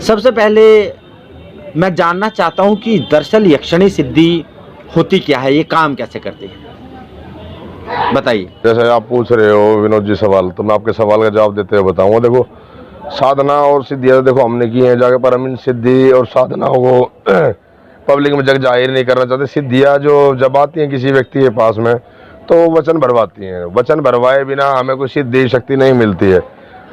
सबसे पहले मैं जानना चाहता हूँ कि दरअसल यक्षिणी सिद्धि होती क्या है, ये काम कैसे करती है, बताइए। जैसे आप पूछ रहे हो विनोद जी सवाल, तो मैं आपके सवाल का जवाब देते हुए बताऊंगा। देखो, साधना और सिद्धियाँ देखो हमने की हैं जाके, पर हम इन सिद्धि और साधनाओं को पब्लिक में जग जाहिर नहीं करना चाहते। सिद्धियाँ जो जब आती हैं किसी व्यक्ति के पास में, तो वचन भरवाती हैं। वचन भरवाए बिना हमें कोई सिद्धि शक्ति नहीं मिलती है।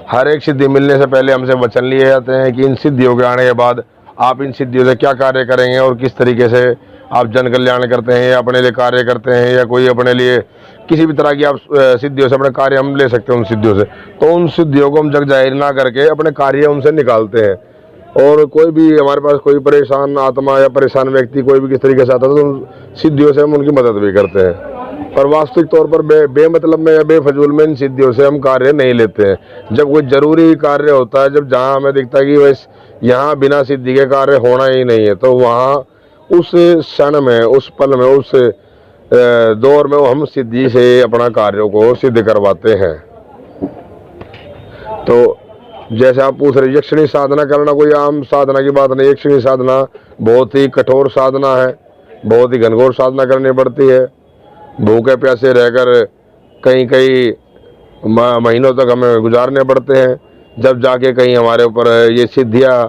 हर एक सिद्धि मिलने से पहले हमसे वचन लिए जाते हैं कि इन सिद्धियों के आने के बाद आप इन सिद्धियों से क्या कार्य करेंगे और किस तरीके से आप जन कल्याण करते हैं या अपने लिए कार्य करते हैं, या कोई अपने लिए किसी भी तरह की आप सिद्धियों से अपने कार्य हम ले सकते हैं उन सिद्धियों से। तो उन सिद्धियों को हम जग जाहिर ना करके अपने कार्य उनसे निकालते हैं। और कोई भी हमारे पास कोई परेशान आत्मा या परेशान व्यक्ति कोई भी किस तरीके से आता है, तो उन सिद्धियों से हम उनकी मदद भी करते हैं। पर वास्तविक तौर पर बेमतलब में या बेफजूल में इन सिद्धियों से हम कार्य नहीं लेते हैं। जब कोई जरूरी कार्य होता है, जब जहाँ हमें दिखता है कि बस यहाँ बिना सिद्धि के कार्य होना ही नहीं है, तो वहाँ उस क्षण में, उस पल में, उस दौर में हम सिद्धि से अपना कार्यों को सिद्ध करवाते हैं। तो जैसे आप पूछ रहे, यक्षिणी साधना करना कोई आम साधना की बात नहीं। यक्षिणी साधना बहुत ही कठोर साधना है, बहुत ही घनघोर साधना करनी पड़ती है। भूखे प्यासे रहकर कई कई महीनों तक हमें गुजारने पड़ते हैं, जब जाके कहीं हमारे ऊपर ये सिद्धियाँ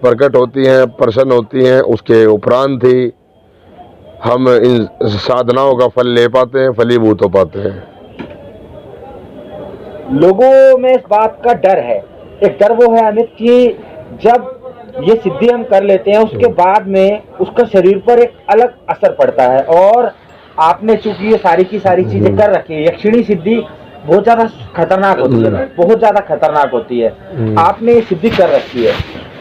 प्रकट होती हैं, प्रसन्न होती हैं। उसके उपरांत ही हम इन साधनाओं का फल ले पाते हैं, फलीभूत हो पाते हैं। लोगों में इस बात का डर है, एक डर वो है अमित कि जब ये सिद्धि हम कर लेते हैं उसके बाद में उसका शरीर पर एक अलग असर पड़ता है। और आपने चूंकि ये सारी की सारी चीजें कर रखी है, यक्षिणी सिद्धि बहुत ज्यादा खतरनाक होती है, बहुत ज्यादा खतरनाक होती है। आपने ये सिद्धि कर रखी है,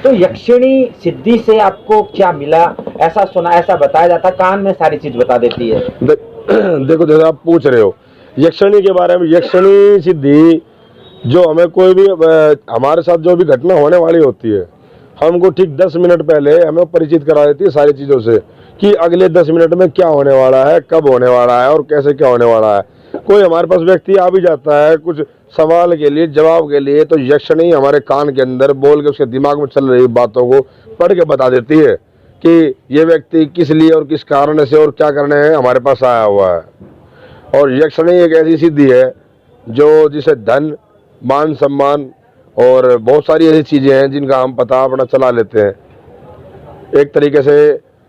तो यक्षिणी सिद्धि से आपको क्या मिला, ऐसा सुना, ऐसा बताया जाता, कान में सारी चीज बता देती है। देखो, जैसे आप पूछ रहे हो यक्षिणी के बारे में, यक्षिणी सिद्धि जो हमें कोई भी हमारे साथ जो भी घटना होने वाली होती है, हमको ठीक 10 मिनट पहले हमें परिचित करा देती है सारी चीज़ों से कि अगले 10 मिनट में क्या होने वाला है, कब होने वाला है और कैसे क्या होने वाला है। कोई हमारे पास व्यक्ति आ भी जाता है कुछ सवाल के लिए, जवाब के लिए, तो यक्षिणी हमारे कान के अंदर बोल के उसके दिमाग में चल रही बातों को पढ़ के बता देती है कि ये व्यक्ति किस लिए और किस कारण से और क्या करने हमारे पास आया हुआ है। और यक्षिणी एक ऐसी सिद्धि है जो जिसे धन, मान सम्मान और बहुत सारी ऐसी चीज़ें हैं जिनका हम पता अपना चला लेते हैं। एक तरीके से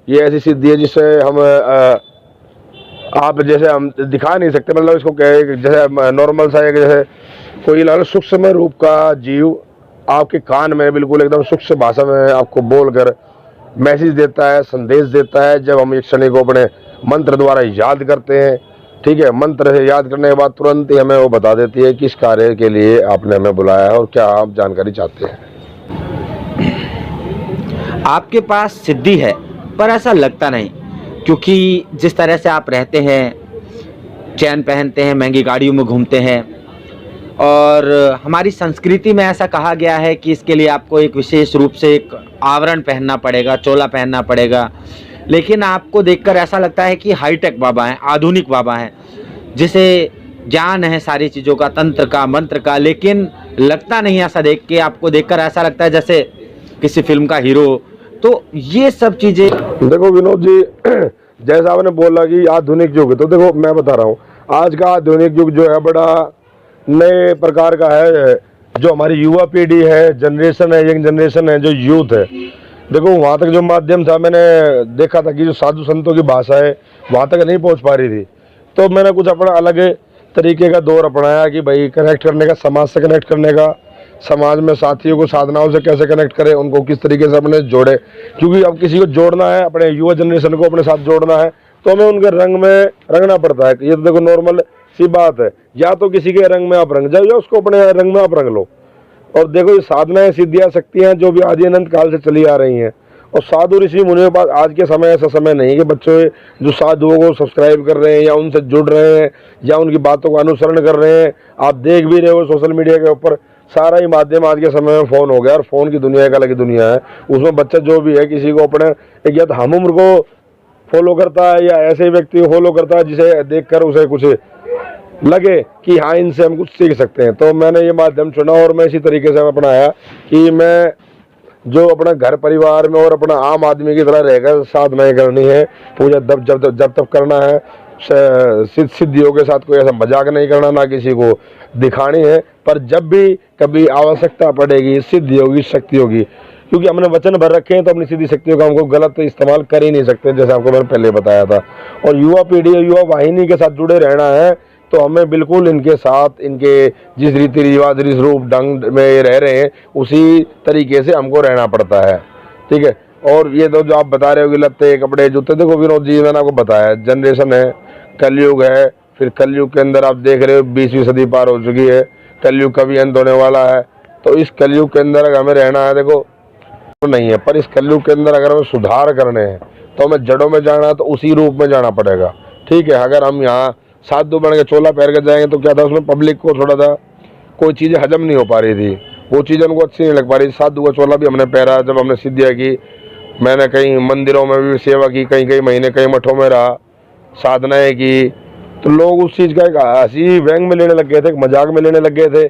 ये ऐसी सिद्धि है जिससे हम आप जैसे हम दिखा नहीं सकते, मतलब इसको कहे जैसे नॉर्मल सा है कि जैसे कोई लाल सूक्ष्म रूप का जीव आपके कान में बिल्कुल एकदम सूक्ष्म भाषा में आपको बोलकर मैसेज देता है, संदेश देता है। जब हम यक्षिणी को अपने मंत्र द्वारा याद करते हैं, ठीक है, मंत्र से याद करने के बाद तुरंत ही हमें वो बता देती है किस कार्य के लिए आपने हमें बुलाया है और क्या आप जानकारी चाहते हैं। आपके पास सिद्धि है पर ऐसा लगता नहीं, क्योंकि जिस तरह से आप रहते हैं, चैन पहनते हैं, महंगी गाड़ियों में घूमते हैं, और हमारी संस्कृति में ऐसा कहा गया है कि इसके लिए आपको एक विशेष रूप से एक आवरण पहनना पड़ेगा, चोला पहनना पड़ेगा। लेकिन आपको देखकर ऐसा लगता है कि हाईटेक बाबा हैं, आधुनिक बाबा हैं, जिसे ज्ञान है सारी चीज़ों का, तंत्र का, मंत्र का, लेकिन लगता नहीं। ऐसा देख के आपको देखकर ऐसा लगता है जैसे किसी फिल्म का हीरो। तो ये सब चीज़ें देखो विनोद जी, जैसा आपने बोला कि आधुनिक युग, तो देखो मैं बता रहा हूँ आज का आधुनिक युग जो है बड़ा नए प्रकार का है। जो हमारी युवा पीढ़ी है, जनरेशन है, यंग जनरेशन है, जो यूथ है, देखो वहाँ तक जो माध्यम था, मैंने देखा था कि जो साधु संतों की भाषा है वहाँ तक नहीं पहुँच पा रही थी। तो मैंने कुछ अपना अलग तरीके का दौर अपनाया कि भाई कनेक्ट करने का, समाज से कनेक्ट करने का, समाज में साथियों को साधनाओं से कैसे कनेक्ट करें, उनको किस तरीके से अपने जोड़े। क्योंकि अब किसी को जोड़ना है, अपने युवा जनरेशन को अपने साथ जोड़ना है, तो हमें उनके रंग में रंगना पड़ता है। ये तो देखो नॉर्मल सी बात है, या तो किसी के रंग में आप रंग जाओ या उसको अपने रंग में आप रंग लो। और देखो ये साधनाएं, सिद्धियां, शक्तियां जो भी आदि अनंत काल से चली आ रही हैं, और साधु ऋषि मुनियों के पास आज के समय ऐसा समय नहीं है कि बच्चे जो साधुओं को सब्सक्राइब कर रहे हैं या उनसे जुड़ रहे हैं या उनकी बातों का अनुसरण कर रहे हैं। आप देख भी रहे हो सोशल मीडिया के ऊपर सारा ही माध्यम आज के समय में फ़ोन हो गया, और फ़ोन की दुनिया एक अलग दुनिया है। उसमें बच्चा जो भी है किसी को अपने एक या तो हम उम्र को फॉलो करता है या ऐसे व्यक्ति को फॉलो करता है जिसे देखकर उसे कुछ लगे कि हाँ इनसे हम कुछ सीख सकते हैं। तो मैंने ये माध्यम चुना और मैं इसी तरीके से अपनाया कि मैं जो अपना घर परिवार में और अपना आम आदमी की तरह रहकर साधनाएं करनी है, पूजा जब तक करना है। सिद्धियों के साथ कोई ऐसा मजाक नहीं करना, ना किसी को दिखानी है। पर जब भी कभी आवश्यकता पड़ेगी, सिद्धि होगी, शक्ति होगी, क्योंकि हमने वचन भर रखे हैं, तो अपनी सीधी शक्तियों का हमको गलत इस्तेमाल कर ही नहीं सकते, जैसे आपको मैंने पहले बताया था। और युवा पीढ़ी और युवा वाहिनी के साथ जुड़े रहना है, तो हमें बिल्कुल इनके साथ, इनके जिस रीति रिवाज, जिस रूप ढंग में ये रह रहे हैं, उसी तरीके से हमको रहना पड़ता है, ठीक है। और ये तो जो आप बता रहे हो कि लत्ते कपड़े जूते, देखो विनोद जी, मैंने आपको बताया जनरेशन है, कलयुग है। फिर कलयुग के अंदर आप देख रहे हो 20वीं सदी पार हो चुकी है, कलयुग का भी अंत होने वाला है। तो इस कलयुग के अंदर अगर हमें रहना है, देखो नहीं है, पर इस कलयुग के अंदर अगर हमें सुधार करने हैं, तो हमें जड़ों में जाना है, तो उसी रूप में जाना पड़ेगा, ठीक है। अगर हम यहाँ साधु बन के चोला पहन के जाएंगे, तो क्या था, उसमें पब्लिक को थोड़ा सा कोई चीज़ें हजम नहीं हो पा रही थी, वो चीज़ें उनको अच्छी नहीं लग पा रही। साधु का चोला भी हमने पहना, जब हमने सिद्धियाँ की, मैंने कई मंदिरों में भी सेवा की, कई महीने कई मठों में रहा, साधनाएँ की, तो लोग उस चीज़ का एक हंसी व्यंग में लेने लग गए थे, एक मजाक में लेने लग गए थे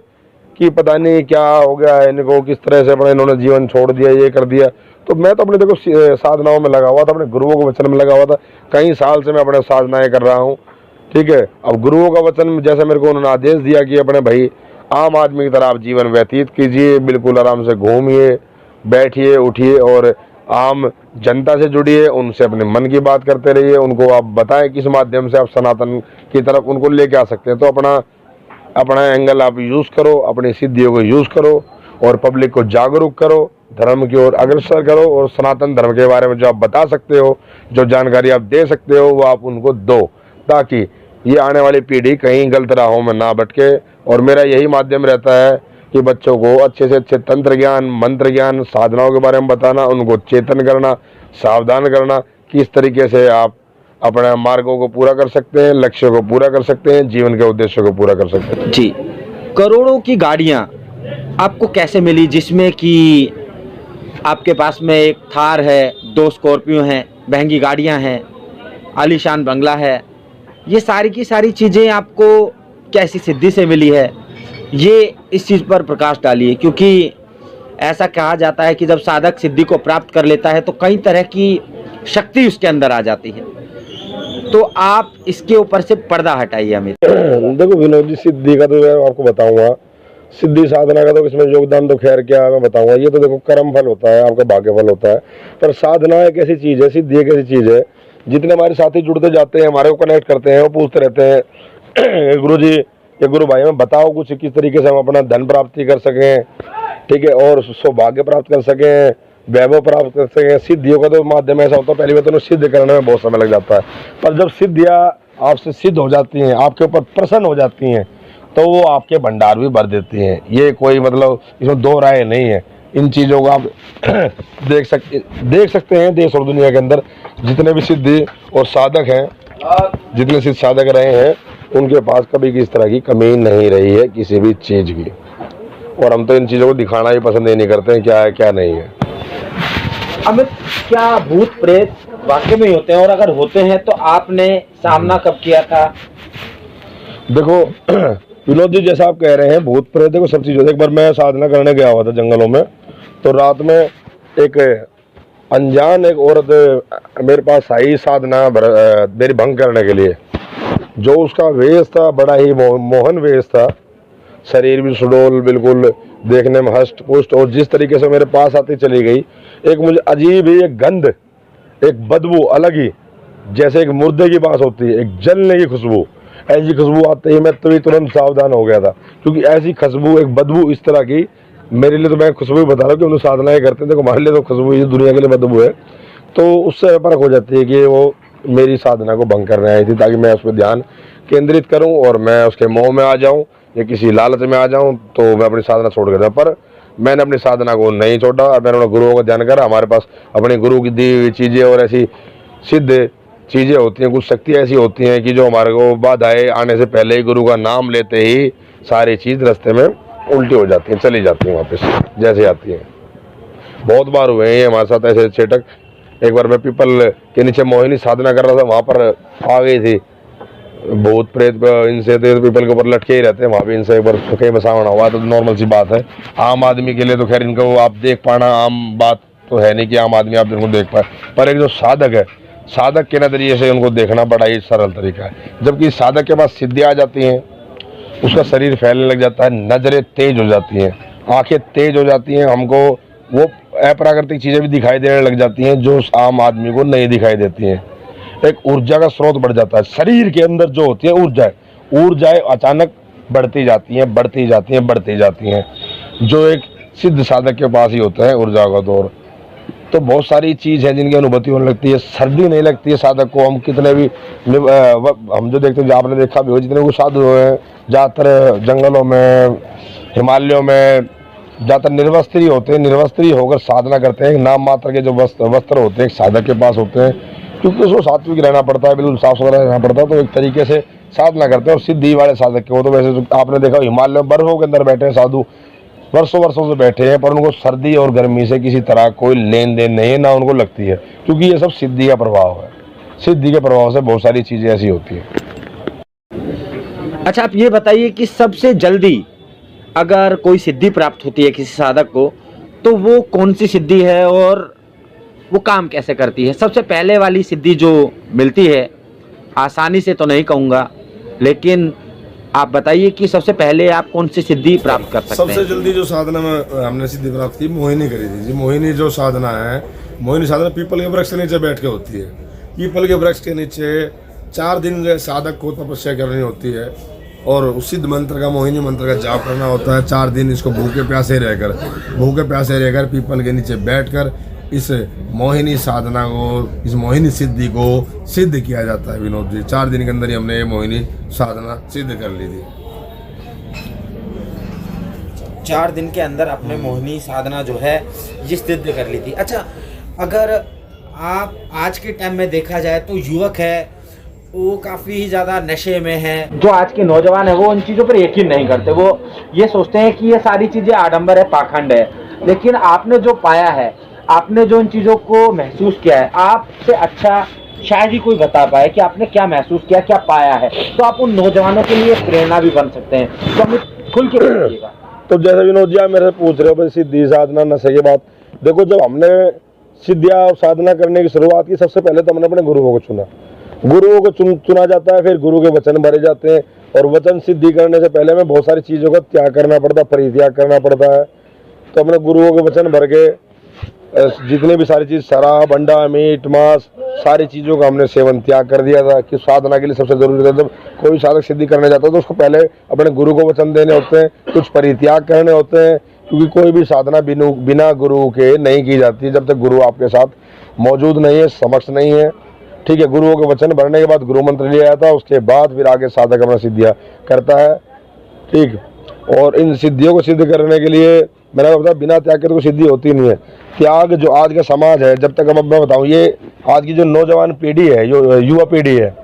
कि पता नहीं क्या हो गया है इनको, किस तरह से अपना इन्होंने जीवन छोड़ दिया, ये कर दिया। तो मैं तो अपने देखो साधनाओं में लगा हुआ था, अपने गुरुओं के वचन में लगा हुआ था, कई साल से मैं अपने साधनाएं कर रहा हूँ, ठीक है। अब गुरुओं का वचन जैसे मेरे को उन्होंने आदेश दिया कि अपने भाई आम आदमी की तरह आप जीवन व्यतीत कीजिए, बिल्कुल आराम से घूमिए, बैठिए, उठिए और आम जनता से जुड़िए, उनसे अपने मन की बात करते रहिए, उनको आप बताएं किस माध्यम से आप सनातन की तरफ उनको लेके आ सकते हैं। तो अपना एंगल आप यूज़ करो, अपनी सिद्धियों को यूज़ करो और पब्लिक को जागरूक करो, धर्म की ओर अग्रसर करो, और सनातन धर्म के बारे में जो आप बता सकते हो, जो जानकारी आप दे सकते हो, वो आप उनको दो, ताकि ये आने वाली पीढ़ी कहीं गलत राहों में ना भटके। और मेरा यही माध्यम रहता है कि बच्चों को अच्छे से अच्छे तंत्र ज्ञान, मंत्र ज्ञान, साधनाओं के बारे में बताना, उनको चेतन करना, सावधान करना, किस तरीके से आप अपने मार्गों को पूरा कर सकते हैं, लक्ष्यों को पूरा कर सकते हैं, जीवन के उद्देश्यों को पूरा कर सकते हैं। जी, करोड़ों की गाड़ियाँ आपको कैसे मिली, जिसमें कि आपके पास में एक थार है, 2 स्कॉर्पियो हैं, महंगी गाड़ियाँ हैं, आलीशान बंगला है, ये सारी की सारी चीज़ें आपको कैसी सिद्धि से मिली है? ये इस चीज़ पर प्रकाश डालिए, क्योंकि ऐसा कहा जाता है कि जब साधक सिद्धि को प्राप्त कर लेता है तो कई तरह की शक्ति उसके अंदर आ जाती है। तो आप इसके ऊपर से पर्दा हटाइए अमित। देखो विनोद जी, सिद्धि का तो मैं आपको बताऊंगा, सिद्धि साधना का तो इसमें योगदान तो खैर क्या मैं बताऊंगा, ये तो देखो कर्म फल होता है, आपका भाग्य फल होता है। पर साधना एक ऐसी चीज़ है, सिद्धि एक ऐसी चीज़ है, जितने हमारे साथी जुड़ते जाते हैं, हमारे को कनेक्ट करते हैं, वो पूछते रहते हैं गुरु जी, ये गुरु भाई हमें बताओ कुछ, किस तरीके से हम अपना धन प्राप्ति कर सकें, ठीक है, और सौभाग्य प्राप्त कर सकें, वैभव प्राप्त कर सकें। सिद्धियों का तो माध्यम ऐसा होता है, पहली बात तो सिद्ध करने में बहुत समय लग जाता है, पर जब सिद्धियाँ आपसे सिद्ध हो जाती हैं, आपके ऊपर प्रसन्न हो जाती हैं, तो वो आपके भंडार भी भर देती हैं। ये कोई मतलब इसमें दो राय नहीं है। इन चीज़ों को आप देख सकते हैं देश और दुनिया के अंदर जितने भी सिद्धि और साधक हैं, जितने सिद्ध साधक रहे हैं, उनके पास कभी किसी तरह की कमी नहीं रही है किसी भी चीज़ की। और हम तो इन चीज़ों को दिखाना ही पसंद ही नहीं करते हैं क्या है क्या नहीं है। अमित, क्या भूत प्रेत वाकई में होते हैं, और अगर होते हैं तो आपने सामना कब किया था? देखो विनोद जी, जैसा आप कह रहे हैं भूत प्रेत, देखो सब चीज़ होती है। एक बार मैं साधना करने गया हुआ था जंगलों में, तो रात में एक अनजान एक औरत मेरे पास आई साधना मेरी भंग करने के लिए। जो उसका वेश था बड़ा ही मोहन वेश था, शरीर भी सुडौल, बिल्कुल देखने में हष्ट पुष्ट, और जिस तरीके से मेरे पास आती चली गई, एक मुझे अजीब ही एक गंध, एक बदबू अलग ही, जैसे एक मुर्दे की बात होती है, एक जलने की खुशबू, ऐसी खुशबू आते ही मैं तुरंत सावधान हो गया था। क्योंकि ऐसी खुशबू, एक बदबू इस तरह की, मेरे लिए तो मैं खुशबू ही बता रहा हूँ कि उन्हें साधनाएं करते थे, हमारे लिए तो खुशबू ही दुनिया के लिए बदबू है। तो उससे फर्क हो जाती है कि वो मेरी साधना को भंग करने आई थी, ताकि मैं उस पर ध्यान केंद्रित करूं और मैं उसके मोह में आ जाऊं या किसी लालच में आ जाऊं, तो मैं अपनी साधना छोड़ के था। पर मैंने अपनी साधना को नहीं छोड़ा, मैंने अपने गुरुओं का ध्यान करा। हमारे पास अपने गुरु की दी हुई चीज़ें और ऐसी सिद्ध चीज़ें होती हैं, कुछ शक्तियाँ ऐसी होती हैं कि जो हमारे को बाधाएं आने से पहले ही गुरु का नाम लेते ही सारी चीज़ रास्ते में उल्टी हो जाती हैं, चली जाती हैं वापस जैसे आती हैं। बहुत बार हुए हैं ये हमारे साथ ऐसे चेटक। एक बार मैं पीपल के नीचे मोहिनी साधना कर रहा था, वहाँ पर आ गई थी भूत प्रेत इनसे तो पीपल के ऊपर लटके ही रहते हैं, वहाँ भी इनसे एक बार कहीं बसावना हुआ तो नॉर्मल सी बात है। आम आदमी के लिए तो खैर इनको आप देख पाना आम बात तो है नहीं कि आम आदमी आप इनको देख पाए, पर एक जो साधक है, साधक के नज़रिए से उनको देखना बड़ा ही सरल तरीका है। जबकि साधक के पास सिद्धि आ जाती हैं, उसका शरीर फैलने लग जाता है, नज़रें तेज हो जाती हैं, आंखें तेज हो जाती हैं, हमको वो अप्राकृतिक चीज़ें भी दिखाई देने लग जाती हैं जो आम आदमी को नहीं दिखाई देती हैं। एक ऊर्जा का स्रोत बढ़ जाता है, शरीर के अंदर जो होती है ऊर्जाएं अचानक बढ़ती जाती हैं, बढ़ती जाती हैं, बढ़ती जाती हैं, जो एक सिद्ध साधक के पास ही होता है ऊर्जा का दौर। तो बहुत सारी चीज़ है जिनकी अनुभूति होने लगती है, सर्दी नहीं लगती है साधक को। हम कितने भी हम जो देखते हैं, आपने देखा भी हो, जितने वो साधु हैं ज़्यादातर जंगलों में, हिमालयों में ज़्यादातर निर्वस्त्र ही होते हैं, निर्वस्त्र ही होकर साधना करते हैं। नाम मात्र के जो वस्त्र होते हैं साधक के पास होते हैं, क्योंकि उसको सात्विक रहना पड़ता है, बिल्कुल साफ सुथरा रहना पड़ता है, तो एक तरीके से साधना करते हैं। और सिद्धि वाले साधक के हो तो वैसे तो आपने देखा हिमालय में बर्फों के अंदर बैठे हैं साधु, वर्षों वर्षों से बैठे हैं, पर उनको सर्दी और गर्मी से किसी तरह कोई लेन देन नहीं है, ना उनको लगती है, क्योंकि ये सब सिद्धि का प्रभाव है। सिद्धि के प्रभाव से बहुत सारी चीज़ें ऐसी होती हैं। अच्छा, आप ये बताइए कि सबसे जल्दी अगर कोई सिद्धि प्राप्त होती है किसी साधक को, तो वो कौन सी सिद्धि है और वो काम कैसे करती है? सबसे पहले वाली सिद्धि जो मिलती है, आसानी से तो नहीं कहूँगा, लेकिन आप बताइए कि सबसे पहले आप कौन सी सिद्धि प्राप्त कर सकते हैं? सबसे जल्दी जो साधना में हमने सिद्धि प्राप्त की, मोहिनी करी थी जी। मोहिनी जो साधना है, मोहिनी साधना पीपल के वृक्ष के नीचे बैठ के होती है। पीपल के वृक्ष के नीचे 4 दिन साधक को तपस्या करनी होती है और उस सिद्ध मंत्र का, मोहिनी मंत्र का जाप करना होता है। 4 दिन इसको भूखे प्यासे रहकर पीपल के नीचे बैठकर इस मोहिनी साधना को, इस मोहिनी सिद्धि को सिद्ध किया जाता है विनोद जी। 4 दिन के अंदर ही हमने ये मोहिनी साधना सिद्ध कर ली थी। 4 दिन के अंदर अपने मोहिनी साधना जो है ये सिद्ध कर ली थी। अच्छा, अगर आप आज के टाइम में देखा जाए तो युवक है वो काफ़ी ज़्यादा नशे में है, जो आज के नौजवान है वो इन चीज़ों पर यकीन नहीं करते, वो ये सोचते हैं कि ये सारी चीज़ें आडंबर है, पाखंड है। लेकिन आपने जो पाया है, आपने जो इन चीज़ों को महसूस किया है, आपसे अच्छा शायद ही कोई बता पाए कि आपने क्या महसूस किया, क्या पाया है, तो आप उन नौजवानों के लिए प्रेरणा भी बन सकते हैं। तो हमें खुल के बताइएगा। तो जैसे विनोद जी आप मेरे से पूछ रहे हो भाई सिद्धि साधना नशे की बात, देखो जब हमने सिद्धियाँ और साधना करने की शुरुआत की, सबसे पहले तो हमने अपने गुरुओं को चुना। गुरुओं को चुना जाता है, फिर गुरु के वचन भरे जाते हैं, और वचन सिद्धि करने से पहले हमें बहुत सारी चीज़ों का त्याग करना पड़ता है, परित्याग करना पड़ता है। तो हमने गुरुओं के वचन भर के जितने भी सारी चीज़, शराब, अंडा, मीट, मांस, सारी चीज़ों का हमने सेवन त्याग कर दिया था। कि साधना के लिए सबसे जरूरी था, जब कोई साधक सिद्धि करने जाता है तो उसको पहले अपने गुरु को वचन देने होते हैं, कुछ परित्याग करने होते हैं, क्योंकि कोई भी साधना बिना गुरु के नहीं की जाती जब तक गुरु आपके साथ मौजूद नहीं है, समक्ष नहीं है। ठीक है, गुरुओं के वचन भरने के बाद गुरु मंत्र लिया जाता है, उसके बाद फिर आगे साधक अपना सिद्धियाँ करता है। ठीक, और इन सिद्धियों को सिद्ध करने के लिए मैंने बताया बिना त्याग के तो सिद्धि होती नहीं है। त्याग जो आज का समाज है, जब तक मैं बताऊँ, ये आज की जो नौजवान पीढ़ी है, जो युवा पीढ़ी है,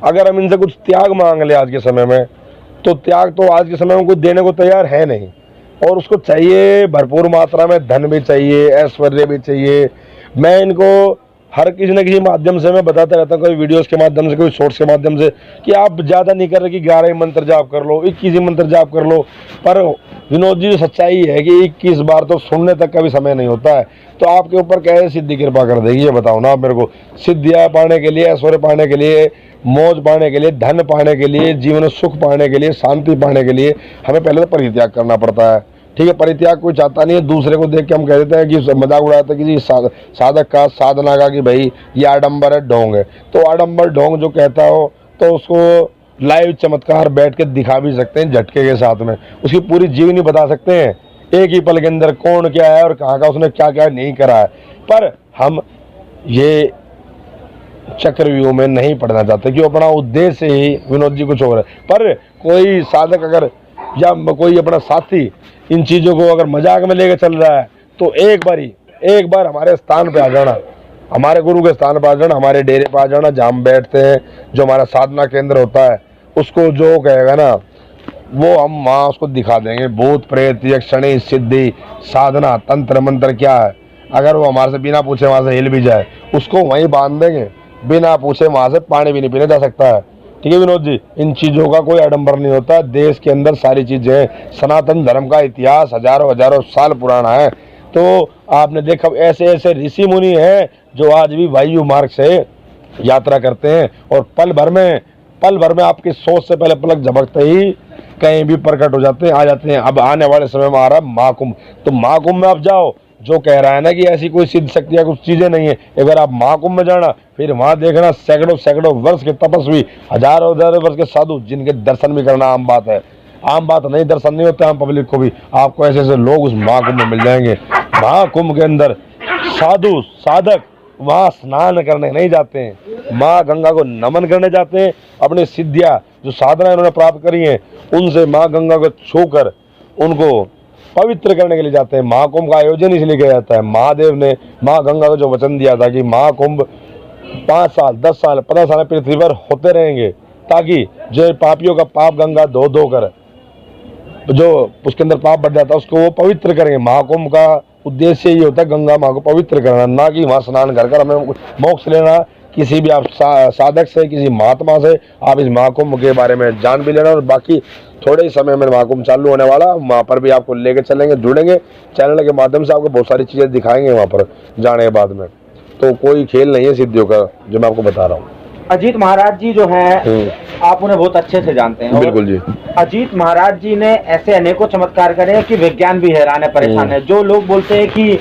अगर हम इनसे कुछ त्याग मांग ले आज के समय में, तो त्याग तो आज के समय में कुछ देने को तैयार है नहीं। और उसको चाहिए भरपूर मात्रा में, धन भी चाहिए, ऐश्वर्य भी चाहिए। मैं इनको हर किसी न किसी माध्यम से मैं बताता रहता हूँ, कोई वीडियोस के माध्यम से, कोई शॉर्ट्स के माध्यम से, कि आप ज़्यादा नहीं कर रहे कि 11 मंत्र जाप कर लो, 21 मंत्र जाप कर लो। पर विनोद जी सच्चाई है कि 21 बार तो सुनने तक का भी समय नहीं होता है। तो आपके ऊपर कैसे सिद्धि कृपा कर देगी ये बताओ ना आप मेरे को। सिद्धियाँ पाने के लिए, ऐश्वर्य पाने के लिए, मौज पाने के लिए, धन पाने के लिए, जीवन में सुख पाने के लिए, शांति पाने के लिए हमें पहले तो परित्याग करना पड़ता है। ठीक है, परित्याग कोई चाहता नहीं है। दूसरे को देख के हम कह देते हैं कि मजाक उड़ाते हैं कि साधक का, साधना का, कि भाई ये आडंबर है, ढोंग है। तो आडंबर ढोंग जो कहता हो तो उसको लाइव चमत्कार बैठ के दिखा भी सकते हैं, झटके के साथ में उसकी पूरी जीवनी बता सकते हैं, एक ही पल के अंदर कौन क्या है और कहाँ का उसने क्या क्या नहीं करा है। पर हम ये चक्रव्यूह में नहीं पढ़ना चाहते, क्यों? अपना उद्देश्य ही विनोद जी कुछ और है। पर कोई साधक अगर या कोई अपना साथी इन चीज़ों को अगर मजाक में लेकर चल रहा है, तो एक बार हमारे स्थान पे आ जाना, हमारे गुरु के स्थान पर आ जाना, हमारे डेरे पर आ जाना, जहाँ हम बैठते हैं, जो हमारा साधना केंद्र होता है, उसको जो कहेगा ना वो हम वहाँ उसको दिखा देंगे। भूत प्रेत, यक्षणी, सिद्धि, साधना, तंत्र मंत्र क्या है। अगर वो हमारे से बिना पूछे वहाँ से हिल भी जाए, उसको वहीं बांध देंगे, बिना पूछे वहाँ से पानी भी नहीं पीने जा सकता है। ठीक है विनोद जी, इन चीज़ों का कोई आडंबर नहीं होता। देश के अंदर सारी चीज़ें हैं। सनातन धर्म का इतिहास हजारों हजारों साल पुराना है। तो आपने देखा ऐसे ऐसे ऋषि मुनि हैं जो आज भी वायु मार्ग से यात्रा करते हैं और पल भर में आपकी सोच से पहले पलक झपकते ही कहीं भी प्रकट हो जाते हैं, आ जाते हैं। अब आने वाले समय में आ रहा है महाकुंभ, तो महाकुंभ में आप जाओ। जो कह रहा है ना कि ऐसी कोई सिद्ध शक्ति या कुछ चीजें नहीं है, अगर आप महाकुंभ में जाना फिर वहां देखना सैकड़ों वर्ष के तपस्वी, हजारों वर्ष के साधु जिनके दर्शन भी करना आम बात है। आम बात नहीं, दर्शन नहीं होता आम पब्लिक को भी। आपको ऐसे ऐसे लोग उस महाकुंभ में मिल जाएंगे। महाकुंभ के अंदर साधु साधक वहाँ स्नान करने नहीं जाते हैं, माँ गंगा को नमन करने जाते हैं। अपनी सिद्धियाँ जो साधना इन्होंने प्राप्त करी हैं उनसे माँ गंगा को छूकर उनको पवित्र करने के लिए जाते हैं। महाकुंभ का आयोजन इसलिए किया जाता है, महादेव ने माँ गंगा को जो वचन दिया था कि महाकुंभ 5 साल 10 साल 15 साल पृथ्वी पर होते रहेंगे, ताकि जो पापियों का पाप गंगा धो कर जो उसके अंदर पाप बढ़ जाता है उसको वो पवित्र करेंगे। महाकुंभ का उद्देश्य ये होता है गंगा माँ को पवित्र करना, ना कि वहाँ स्नान कर हमें मोक्ष लेना। किसी भी आप साधक से, किसी महात्मा से आप इस महाकुंभ के बारे में जान भी लेना। और बाकी थोड़े ही समय में महाकुंभ चालू होने वाला, वहाँ पर भी आपको लेके चलेंगे, जुड़ेंगे चैनल के माध्यम से, आपको बहुत सारी चीज़ें दिखाएंगे वहाँ पर जाने के बाद में। तो कोई खेल नहीं है सिद्धियों का जो मैं आपको बता रहा हूँ। अजीत महाराज जी जो हैं आप उन्हें बहुत अच्छे से जानते हैं। बिल्कुल जी। अजीत महाराज जी ने ऐसे अनेकों चमत्कार करे कि विज्ञान भी हैरान है, परेशान है। जो लोग बोलते हैं कि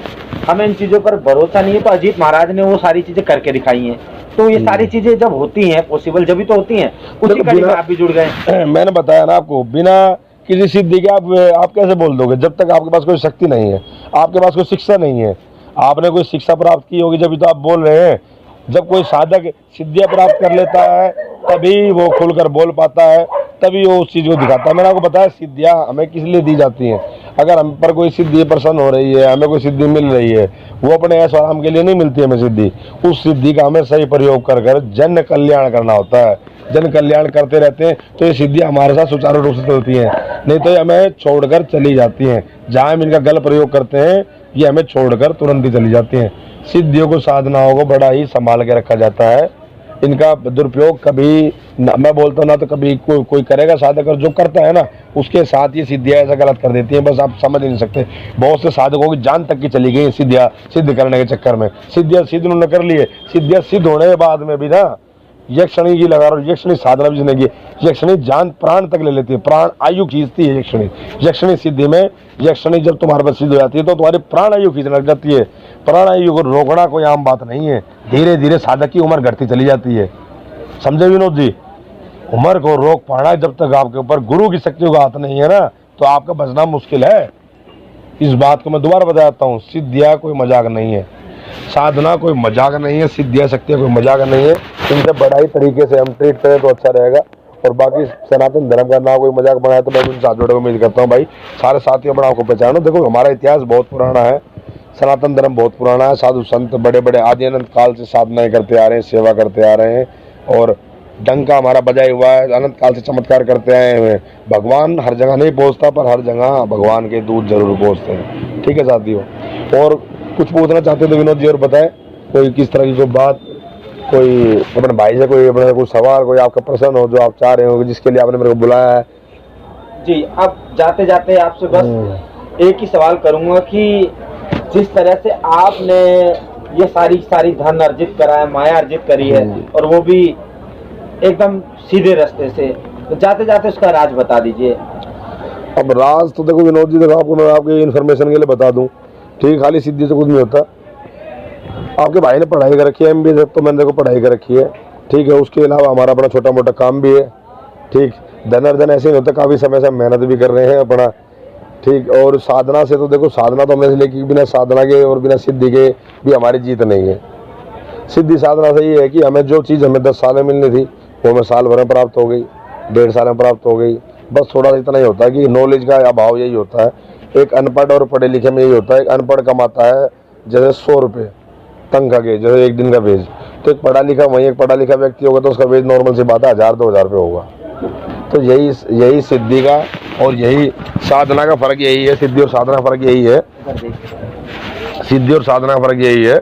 हमें इन चीजों पर भरोसा नहीं है, तो अजीत महाराज ने वो सारी चीजें करके दिखाई हैं। तो ये सारी चीजें जब होती हैं पॉसिबल, जभी तो होती हैं। उसी कड़ी में आप भी जुड़ गए। मैंने बताया ना आपको, बिना किसी सिद्धि के आप कैसे बोल दोगे जब तक आपके पास कोई शक्ति नहीं है, आपके पास कोई शिक्षा नहीं है। आपने कोई शिक्षा प्राप्त की होगी जब तो आप बोल रहे हैं। जब कोई साधक सिद्धियां प्राप्त कर लेता है तभी वो खुलकर बोल पाता है, तभी वो उस चीज़ को दिखाता है। मैंने आपको बताया सिद्धियां हमें किस लिए दी जाती हैं। अगर हम पर कोई सिद्धि प्रसन्न हो रही है, हमें कोई सिद्धि मिल रही है, वो अपने ऐश आराम के लिए नहीं मिलती हमें सिद्धि। उस सिद्धि का हमें सही प्रयोग कर जन कल्याण करना होता है। जन कल्याण करते रहते हैं तो ये सिद्धियां हमारे साथ सुचारू रूप से चलती हैं, नहीं तो ये हमें छोड़कर चली जाती हैं। जहाँ हम इनका गलत प्रयोग करते हैं ये हमें छोड़कर तुरंत ही चली जाती हैं। सिद्धियों को, साधनाओं को बड़ा ही संभाल के रखा जाता है। इनका दुरुपयोग कभी मैं बोलता हूँ ना तो कभी कोई करेगा साधक, और जो करता है ना उसके साथ ये सिद्धियाँ ऐसा गलत कर देती हैं, बस आप समझ नहीं सकते। बहुत से साधकों की जान तक की चली गई सिद्धियाँ सिद्ध करने के चक्कर में। सिद्धियाँ सिद्ध उन्होंने कर लिए, सिद्धियाँ सिद्ध होने के बाद में भी ना यक्षणी की लगा, और यक्षणी साधना भी जिसने की, यक्षणी जान प्राण तक ले लेती है, प्राण आयु खींचती है यक्षणी। यक्षणी सिद्धि में यक्षणी जब तुम्हारे पास सिद्ध हो जाती है तो तुम्हारी प्राण आयु खींचने लग जाती है। प्राण आयु को रोकना कोई आम बात नहीं है। धीरे धीरे साधक की उम्र घटती चली जाती है, समझे विनोद जी। उम्र को रोक पाना जब तक आपके ऊपर गुरु की शक्ति का हाथ नहीं है ना, तो आपका बचना मुश्किल है। इस बात को मैं दोबारा बताता हूँ, सिद्धियाँ कोई मजाक नहीं है, साधना कोई मजाक नहीं है, सिद्धियाँ शक्तियाँ कोई मजाक नहीं है। इनसे बड़ा ही तरीके से हम ट्रीट करें तो अच्छा रहेगा। और बाकी सनातन धर्म का ना कोई मजाक बनाया तो मैं उनसे साथ जोड़ने को उम्मीद करता हूँ। भाई सारे साथियों में आपको पहचानो, देखो हमारा इतिहास बहुत पुराना है, सनातन धर्म बहुत पुराना है। साधु संत बड़े बड़े आदि अनंत काल से साधनाएं करते आ रहे हैं, सेवा करते आ रहे हैं, और डंका हमारा बजाया हुआ है, अनंत काल से चमत्कार करते आए हुए। भगवान हर जगह नहीं पहुँचता, पर हर जगह भगवान के दूत जरूर पहुँचते हैं। ठीक है साथियों, और कुछ पूछना चाहते तो विनोद जी और बताएं, कोई किस तरह की कोई बात, कोई अपने भाई से कोई अपना कोई सवाल, कोई आपका प्रश्न हो जो आप चाह रहे हो, जिसके लिए आपने मेरे को बुलाया है। जी, अब जाते जाते आपसे बस एक ही सवाल करूंगा कि जिस तरह से आपने ये सारी धन अर्जित करा है, माया अर्जित करी है, और वो भी एकदम सीधे रास्ते से, तो जाते जाते उसका राज बता दीजिए। अब राज तो देखो विनोद जी, देखो आपको मैं आपके इन्फॉर्मेशन के लिए बता दूं, ठीक, खाली सिद्धि से कुछ नहीं होता। आपके भाई ने पढ़ाई कर रखी है, MBA, तो मैंने देखो पढ़ाई कर रखी है, ठीक है। उसके अलावा हमारा अपना छोटा मोटा काम भी है, ठीक। धन अर्जन ऐसे नहीं होता, काफ़ी समय से हम मेहनत भी कर रहे हैं अपना, ठीक। और साधना से तो देखो, साधना तो हमने इसलिए कि बिना साधना के और बिना सिद्धि के भी हमारी जीत नहीं है। सिद्धि साधना से ये है कि हमें जो चीज़ हमें 10 साल में मिलनी थी वो हमें साल भर में प्राप्त हो गई, 1.5 साल में प्राप्त हो गई। बस थोड़ा सा इतना ही होता है कि नॉलेज का अभाव यही होता है। एक अनपढ़ और पढ़े लिखे में यही होता है, एक अनपढ़ कमाता है जैसे 100 रुपये तनख्वाह के, जैसे एक दिन का वेज, तो एक पढ़ा लिखा वहीं एक पढ़ा लिखा व्यक्ति होगा तो उसका वेज नॉर्मल सी बात है 1000-2000 रुपये होगा। तो यही सिद्धि का और यही साधना का फर्क यही है। सिद्धि और साधना का फर्क यही है, सिद्धि और साधना का फर्क यही है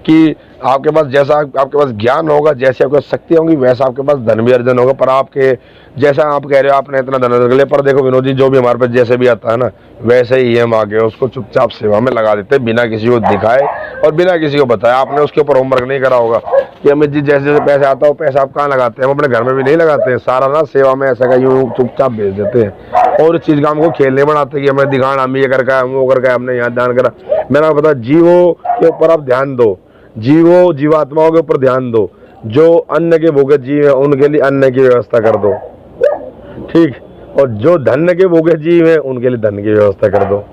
कि आपके पास जैसा आपके पास ज्ञान होगा, जैसी आपके पास शक्ति होंगी, वैसा आपके पास धन भी अर्जन होगा। पर आपके जैसा आप कह रहे हो आपने इतना धन अर्जन लिया, पर देखो विनोद जी, जो भी हमारे पास जैसे भी आता है ना, वैसे ही हम आगे उसको चुपचाप सेवा में लगा देते हैं, बिना किसी को दिखाए और बिना किसी को बताए। आपने उसके ऊपर होमवर्क नहीं करा होगा कि अमित जी जैसे जैसे पैसे आता है पैसा आप कहाँ लगाते हैं, हम अपने घर में भी नहीं लगाते हैं, सारा ना सेवा में ऐसा का यूँ चुपचाप भेज देते हैं। और इस चीज़ का हमको खेलने बनाते कि हमें दिखाना, हम ये करके हम वो करके हमने यहाँ ध्यान करा। मैंने आपको बताया, जीवों के ऊपर आप ध्यान दो, जीवात्माओं के ऊपर ध्यान दो, जो अन्न के भूखे जीव हैं उनके लिए अन्न की व्यवस्था कर दो, ठीक, और जो धन के भूखे जीव हैं उनके लिए धन की व्यवस्था कर दो।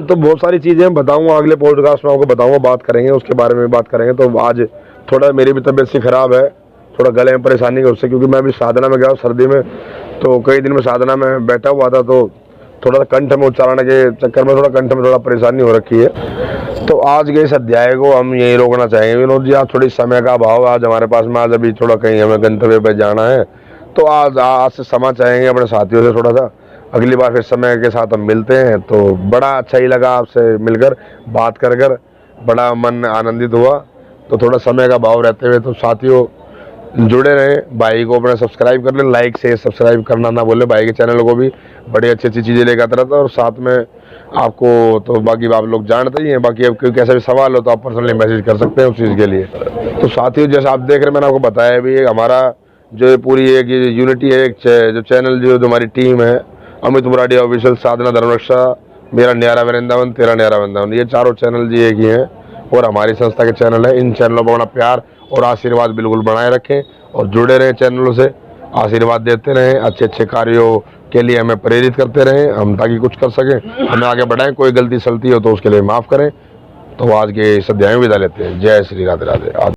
तो बहुत सारी चीजें बताऊंगा, अगले पॉडकास्ट में आपको बताऊंगा, बात करेंगे उसके बारे में बात करेंगे। तो आज थोड़ा मेरी भी तबीयत सी खराब है, थोड़ा गले में परेशानी है उससे, क्योंकि मैं भी साधना में गया सर्दी में, तो कई दिन में साधना में बैठा हुआ था, तो थोड़ा सा कंठ में उच्चारण के चक्कर में थोड़ा कंठ में थोड़ा परेशानी हो रखी है। तो आज के इस अध्याय को हम यही रोकना चाहेंगे। विनोद जी, आज थोड़ी समय का अभाव आज हमारे पास में, आज अभी थोड़ा कहीं हमें गंतव्य पर जाना है, तो आज से समय चाहेंगे अपने साथियों से थोड़ा सा। अगली बार फिर समय के साथ हम मिलते हैं। तो बड़ा अच्छा ही लगा आपसे मिलकर, बात कर कर बड़ा मन आनंदित हुआ। तो थोड़ा समय का भाव रहते हुए तो साथियों जुड़े रहें, भाई को अपना सब्सक्राइब कर लें, लाइक से सब्सक्राइब करना ना भूलें। भाई के चैनल को भी बड़ी अच्छी अच्छी चीज़ें लेकर आता रहता है, और साथ में आपको तो बाकी आप लोग जानते ही हैं, बाकी अब कोई कैसा भी सवाल हो तो आप पर्सनली मैसेज कर सकते हैं उस चीज़ के लिए। तो साथियों जैसे आप देख रहे हैं, मैंने आपको बताया भी, हमारा जो पूरी एक यूनिटी है, एक जो चैनल जो हमारी टीम है, अमित मुराडी ऑफिशियल, साधना धर्मरक्षा, मेरा न्यारा वृंदावन, तेरा न्यारा वृंदावन, ये चारों चैनल जी एक ही हैं और हमारी संस्था के चैनल है। इन चैनलों पर अपना प्यार और आशीर्वाद बिल्कुल बनाए रखें और जुड़े रहें चैनलों से, आशीर्वाद देते रहें, अच्छे अच्छे कार्यों के लिए हमें प्रेरित करते रहें, हम ताकि कुछ कर सकें, हमें आगे बढ़ाएं। कोई गलती सलती हो तो उसके लिए माफ़ करें। तो आज के इस अध्याय में विदा लेते हैं। जय श्री राधे राधे।